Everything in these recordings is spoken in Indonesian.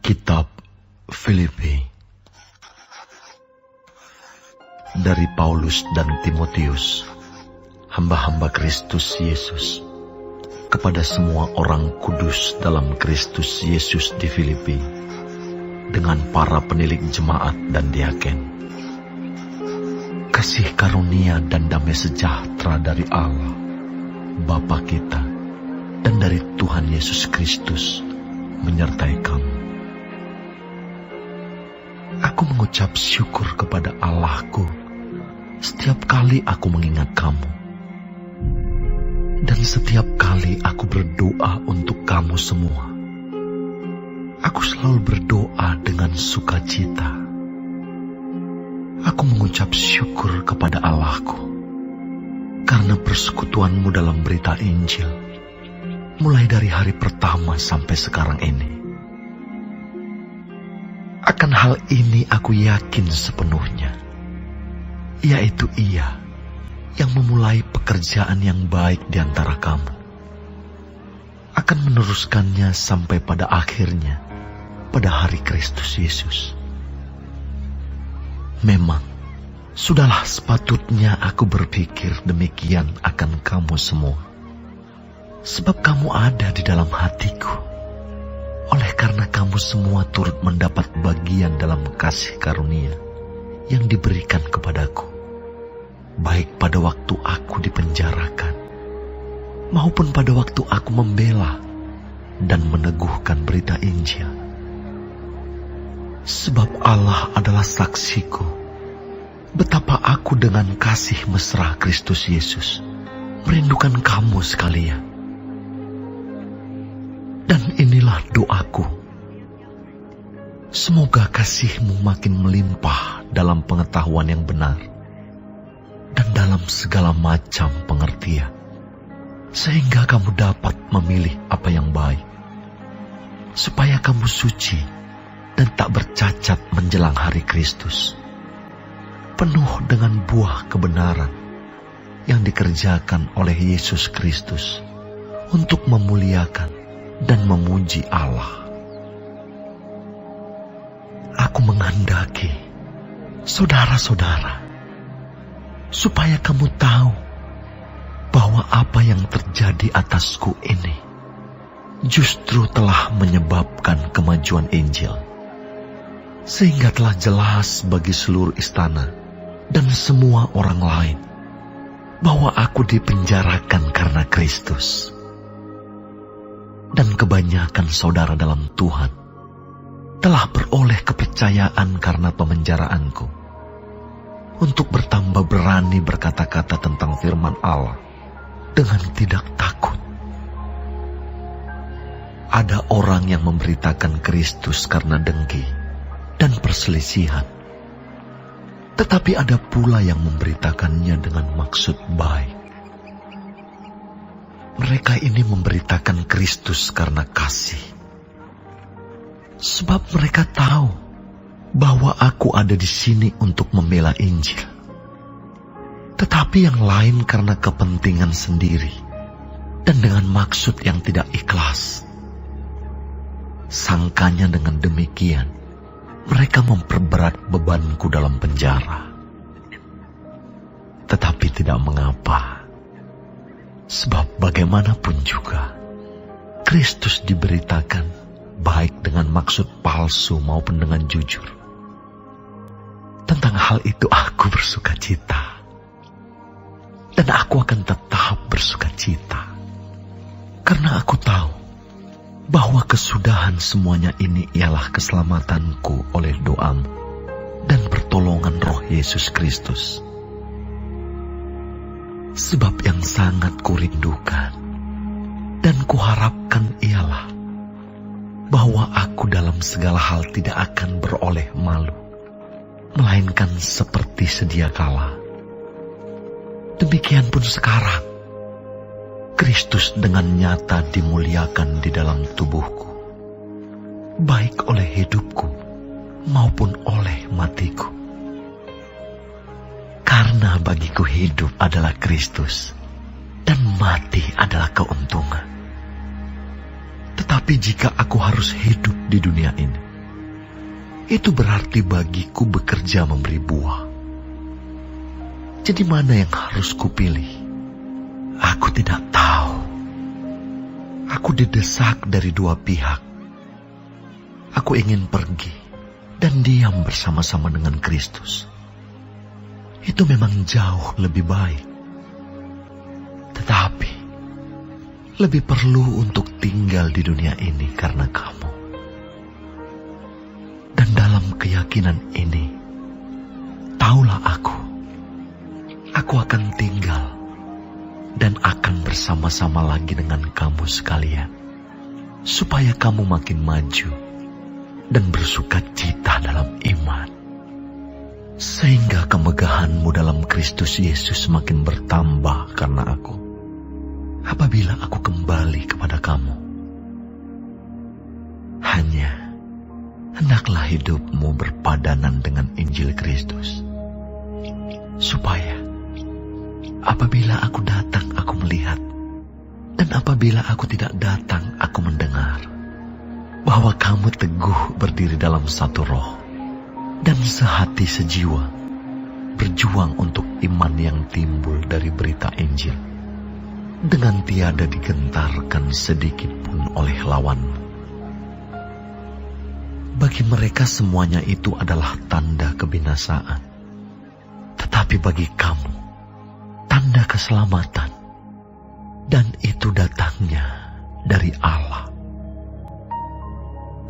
Kitab Filipi dari Paulus dan Timotius, hamba-hamba Kristus Yesus, kepada semua orang kudus dalam Kristus Yesus di Filipi, dengan para penilik jemaat dan diaken. Kasih karunia dan damai sejahtera dari Allah, Bapa kita, dan dari Tuhan Yesus Kristus menyertai kamu. Aku mengucap syukur kepada Allahku setiap kali aku mengingat kamu. Dan setiap kali aku berdoa untuk kamu semua, aku selalu berdoa dengan sukacita. Aku mengucap syukur kepada Allahku karena persekutuanmu dalam berita Injil, mulai dari hari pertama sampai sekarang ini. Akan hal ini aku yakin sepenuhnya, yaitu Ia yang memulai pekerjaan yang baik di antara kamu akan meneruskannya sampai pada akhirnya pada hari Kristus Yesus. Memang sudahlah sepatutnya aku berpikir demikian akan kamu semua, sebab kamu ada di dalam hatiku. Oleh karena kamu semua turut mendapat bagian dalam kasih karunia yang diberikan kepadaku, baik pada waktu aku dipenjarakan, maupun pada waktu aku membela dan meneguhkan berita Injil. Sebab Allah adalah saksiku, betapa aku dengan kasih mesra Kristus Yesus merindukan kamu sekalian. Dan inilah doaku, semoga kasih-Mu makin melimpah dalam pengetahuan yang benar dan dalam segala macam pengertian, sehingga kamu dapat memilih apa yang baik, supaya kamu suci dan tak bercacat menjelang hari Kristus, penuh dengan buah kebenaran yang dikerjakan oleh Yesus Kristus untuk memuliakan dan memuji Allah. Aku menghendaki, saudara-saudara, supaya kamu tahu bahwa apa yang terjadi atasku ini justru telah menyebabkan kemajuan Injil, sehingga telah jelas bagi seluruh istana dan semua orang lain bahwa aku dipenjarakan karena Kristus. Dan kebanyakan saudara dalam Tuhan telah beroleh kepercayaan karena pemenjaraanku, untuk bertambah berani berkata-kata tentang firman Allah dengan tidak takut. Ada orang yang memberitakan Kristus karena dengki dan perselisihan, tetapi ada pula yang memberitakannya dengan maksud baik. Mereka ini memberitakan Kristus karena kasih, sebab mereka tahu bahwa aku ada di sini untuk membela Injil. Tetapi yang lain karena kepentingan sendiri dan dengan maksud yang tidak ikhlas. Sangkanya dengan demikian, mereka memperberat bebanku dalam penjara. Tetapi tidak mengapa, sebab bagaimanapun juga Kristus diberitakan baik dengan maksud palsu maupun dengan jujur. Tentang hal itu aku bersukacita, dan aku akan tetap bersukacita, karena aku tahu bahwa kesudahan semuanya ini ialah keselamatanku oleh doamu dan pertolongan Roh Yesus Kristus. Sebab yang sangat kurindukan dan kuharapkan ialah bahwa aku dalam segala hal tidak akan beroleh malu, melainkan seperti sedia kala. Demikian pun sekarang, Kristus dengan nyata dimuliakan di dalam tubuhku, baik oleh hidupku maupun oleh matiku. Karena bagiku hidup adalah Kristus, dan mati adalah keuntungan. Tetapi jika aku harus hidup di dunia ini, itu berarti bagiku bekerja memberi buah. Jadi mana yang harus kupilih? Aku tidak tahu. Aku didesak dari dua pihak. Aku ingin pergi dan diam bersama-sama dengan Kristus. Itu memang jauh lebih baik. Tetapi lebih perlu untuk tinggal di dunia ini karena kamu. Dan dalam keyakinan ini, taulah aku akan tinggal dan akan bersama-sama lagi dengan kamu sekalian, supaya kamu makin maju dan bersuka cita dalam iman, sehingga kemegahanmu dalam Kristus Yesus semakin bertambah karena aku, apabila aku kembali kepada kamu. Hanya hendaklah hidupmu berpadanan dengan Injil Kristus, supaya apabila aku datang aku melihat, dan apabila aku tidak datang aku mendengar, bahwa kamu teguh berdiri dalam satu roh, dan sehati sejiwa, berjuang untuk iman yang timbul dari berita Injil, dengan tiada digentarkan sedikit pun oleh lawanmu. Bagi mereka semuanya itu adalah tanda kebinasaan, tetapi bagi kamu tanda keselamatan, dan itu datangnya dari Allah.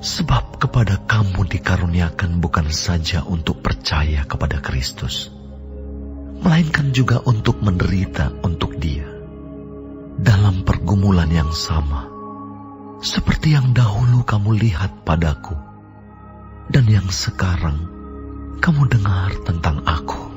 Sebab kepada kamu dikaruniakan bukan saja untuk percaya kepada Kristus, melainkan juga untuk menderita untuk Dia, dalam pergumulan yang sama, seperti yang dahulu kamu lihat padaku, dan yang sekarang kamu dengar tentang aku.